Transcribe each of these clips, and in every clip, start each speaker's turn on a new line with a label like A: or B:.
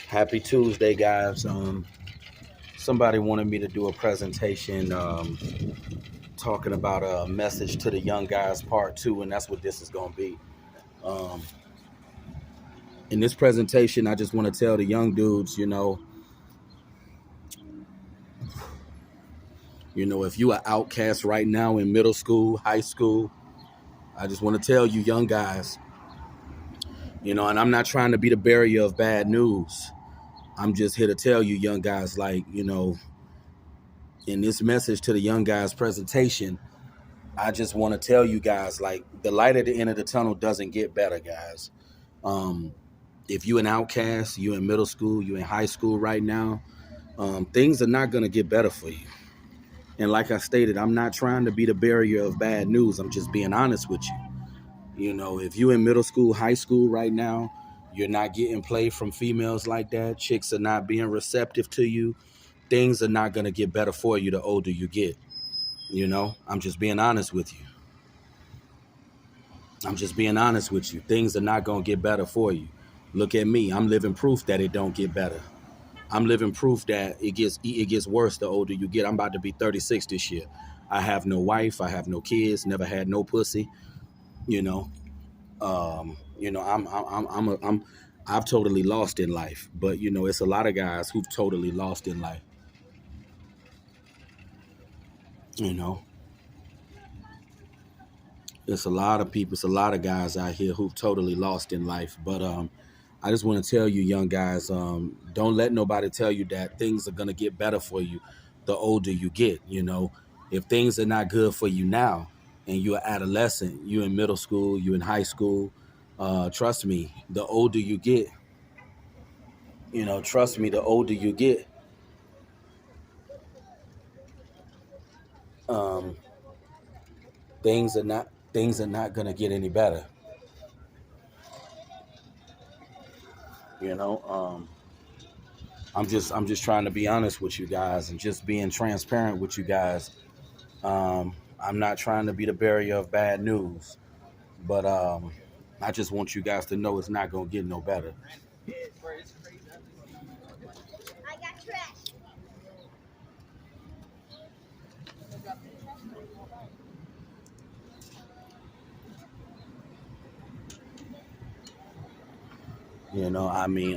A: Happy Tuesday, guys. Somebody wanted me to do a presentation talking about a message to the young guys part two, and that's what this is going to be. Um, in this presentation, I just want to tell the young dudes, if you are outcast right now in middle school, high school, I just want to tell you, young guys, and I'm not trying to be the bearer of bad news. I'm just here to tell you, young guys, in this message to the young guys presentation, I just want to tell you guys, like, the light at the end of the tunnel doesn't get better, guys. Um, if you an outcast, you in middle school, you in high school right now, things are not going to get better for you. And like I stated, I'm not trying to be the bearer of bad news. I'm just being honest with you. If you in middle school, high school right now, you're not getting play from females like that. Chicks are not being receptive to you. Things are not going to get better for you the older you get. I'm just being honest with you. I'm just being honest with you. Things are not going to get better for you. Look at me. I'm living proof that it don't get better. I'm living proof that it gets worse the older you get. I'm about to be 36 this year. I have no wife. I have no kids. Never had no pussy. You know. I've totally lost in life. But it's a lot of guys who've totally lost in life. You know. It's a lot of people. It's a lot of guys out here who've totally lost in life. But I just want to tell you, young guys, don't let nobody tell you that things are going to get better for you the older you get. If things are not good for you now and you're adolescent, you in middle school, you in high school, trust me, the older you get, trust me, the older you get, um, things are not going to get any better. You know, I'm just trying to be honest with you guys and just being transparent with you guys. I'm not trying to be the bearer of bad news, but I just want you guys to know it's not gonna get no better.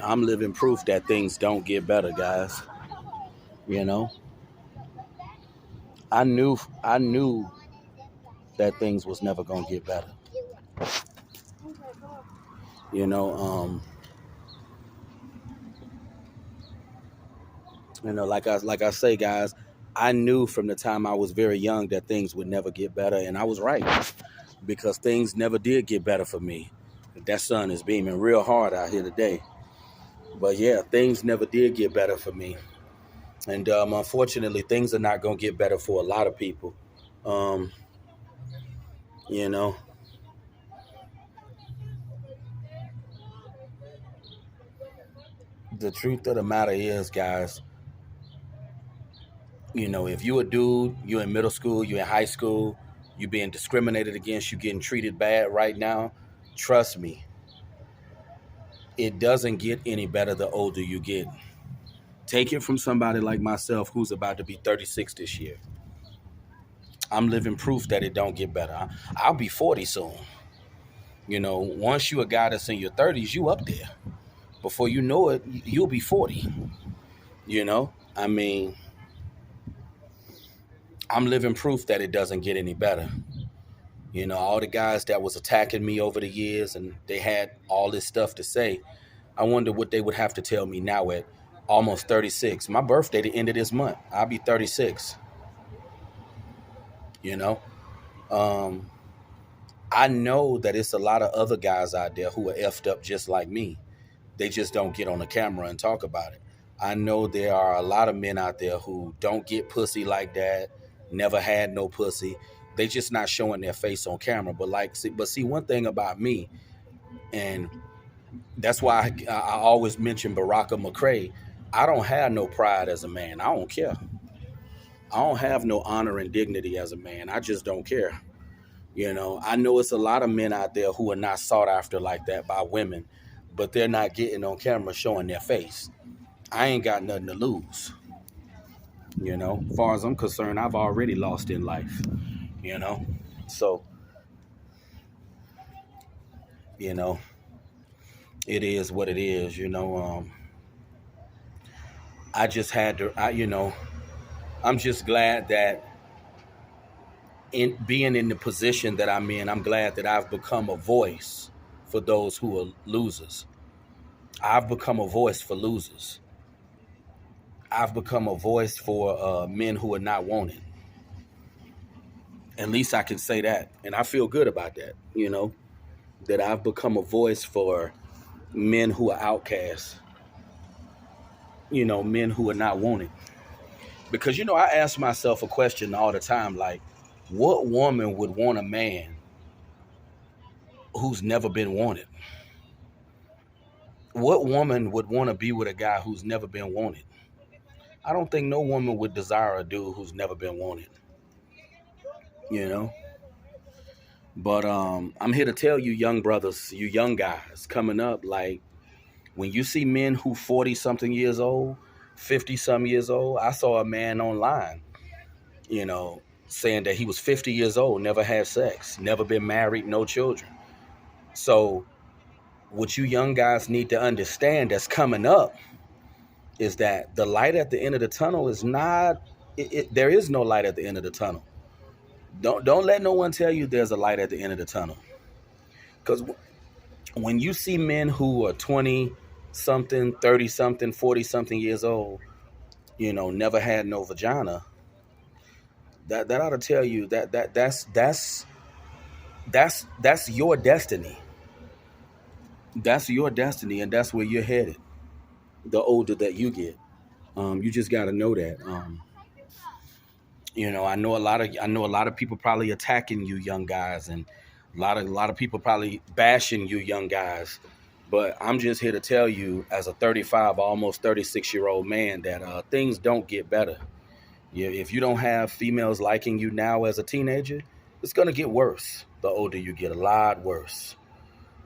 A: I'm living proof that things don't get better, guys. You know, I knew that things was never gonna get better. You know, um, like I say, guys, I knew from the time I was very young that things would never get better, and I was right because things never did get better for me. That sun is beaming real hard out here today. But yeah, things never did get better for me. And unfortunately, things are not going to get better for a lot of people. Um, you know, the truth of the matter is, guys, if you a dude, you in middle school, you in high school, you being discriminated against, you getting treated bad right now, trust me, it doesn't get any better the older you get. Take it from somebody like myself who's about to be 36 this year. I'm living proof that it don't get better. I'll be 40 soon. Once you a guy that's in your 30s, you up there. Before you know it, you'll be 40. You know, I mean, I'm living proof that it doesn't get any better. All the guys that was attacking me over the years and they had all this stuff to say, I wonder what they would have to tell me now at almost 36. My birthday the end of this month. I'll be 36. You know, um, I know that it's a lot of other guys out there who are effed up just like me. They just don't get on the camera and talk about it. I know there are a lot of men out there who don't get pussy like that, never had no pussy. They just not showing their face on camera. But see, one thing about me, and that's why I always mention Baraka McCray. I don't have no pride as a man. I don't care. I don't have no honor and dignity as a man. I just don't care. I know it's a lot of men out there who are not sought after like that by women, but they're not getting on camera showing their face. I ain't got nothing to lose. As far as I'm concerned, I've already lost in life. You know, so you know it is what it is. I just had to. I'm just glad that in being in the position that I'm in, I'm glad that I've become a voice for those who are losers. I've become a voice for losers. I've become a voice for men who are not wanted. At least I can say that. And I feel good about that, that I've become a voice for men who are outcasts, men who are not wanted. Because, I ask myself a question all the time like, what woman would want a man who's never been wanted? What woman would want to be with a guy who's never been wanted? I don't think no woman would desire a dude who's never been wanted, you know? But I'm here to tell you, young brothers, you young guys coming up, like when you see men who 40 something years old, 50 some years old, I saw a man online, saying that he was 50 years old, never had sex, never been married, no children. So what you young guys need to understand that's coming up is that the light at the end of the tunnel is not, there is no light at the end of the tunnel. Don't let no one tell you there's a light at the end of the tunnel. Because when you see men who are 20 something, 30 something, 40 something years old, never had no vagina, that ought to tell you that's your destiny. That's your destiny, and that's where you're headed. The older that you get, you just got to know that. I know a lot of people probably attacking you young guys, and a lot of people probably bashing you young guys. But I'm just here to tell you, as a 35, almost 36-year-old man, that things don't get better. If you don't have females liking you now as a teenager, it's gonna get worse. The older you get, a lot worse.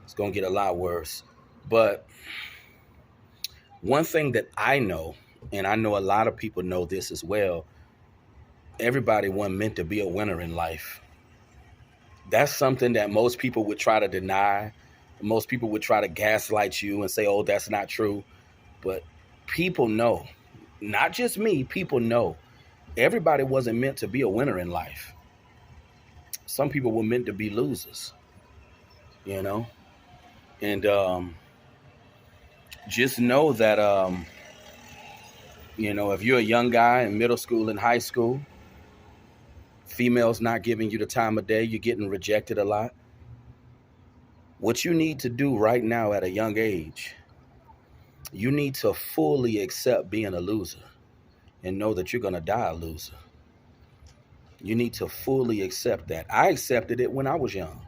A: It's gonna get a lot worse. But one thing that I know, and I know a lot of people know this as well, everybody wasn't meant to be a winner in life. That's something that most people would try to deny. Most people would try to gaslight you and say, oh, that's not true. But people know, not just me, people know everybody wasn't meant to be a winner in life. Some people were meant to be losers, you know? And just know that, if you're a young guy in middle school and high school, females not giving you the time of day, you're getting rejected a lot. What you need to do right now at a young age, you need to fully accept being a loser and know that you're going to die a loser. You need to fully accept that. I accepted it when I was young.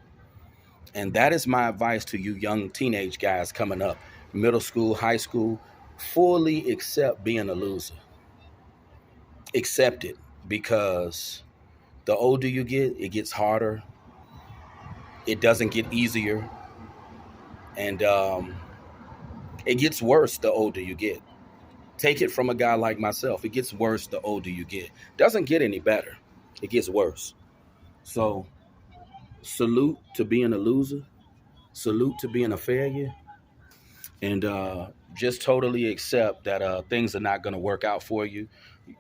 A: And that is my advice to you young teenage guys coming up, middle school, high school. Fully accept being a loser. Accept it, because the older you get, it gets harder. It doesn't get easier. And it gets worse the older you get. Take it from a guy like myself. It gets worse the older you get. Doesn't get any better. It gets worse. So salute to being a loser. Salute to being a failure. And just totally accept that things are not going to work out for you.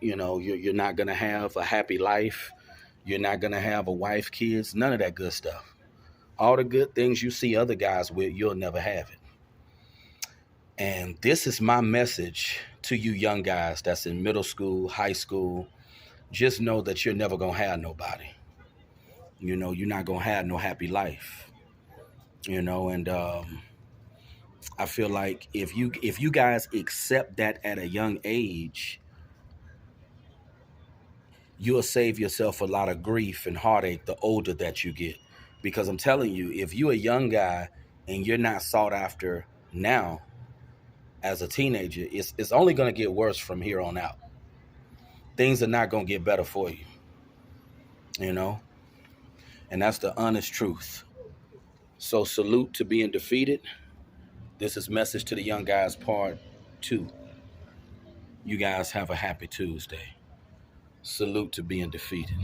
A: You're not going to have a happy life. You're not going to have a wife, kids, none of that good stuff. All the good things you see other guys with, you'll never have it. And this is my message to you young guys that's in middle school, high school. Just know that you're never going to have nobody. You're not going to have no happy life. And I feel like if you guys accept that at a young age, you'll save yourself a lot of grief and heartache the older that you get. Because I'm telling you, if you're a young guy and you're not sought after now as a teenager, it's only going to get worse from here on out. Things are not going to get better for you, and that's the honest truth. So salute to being defeated. This is Message to the Young Guys Part 2. You guys have a happy Tuesday. Salute to being defeated.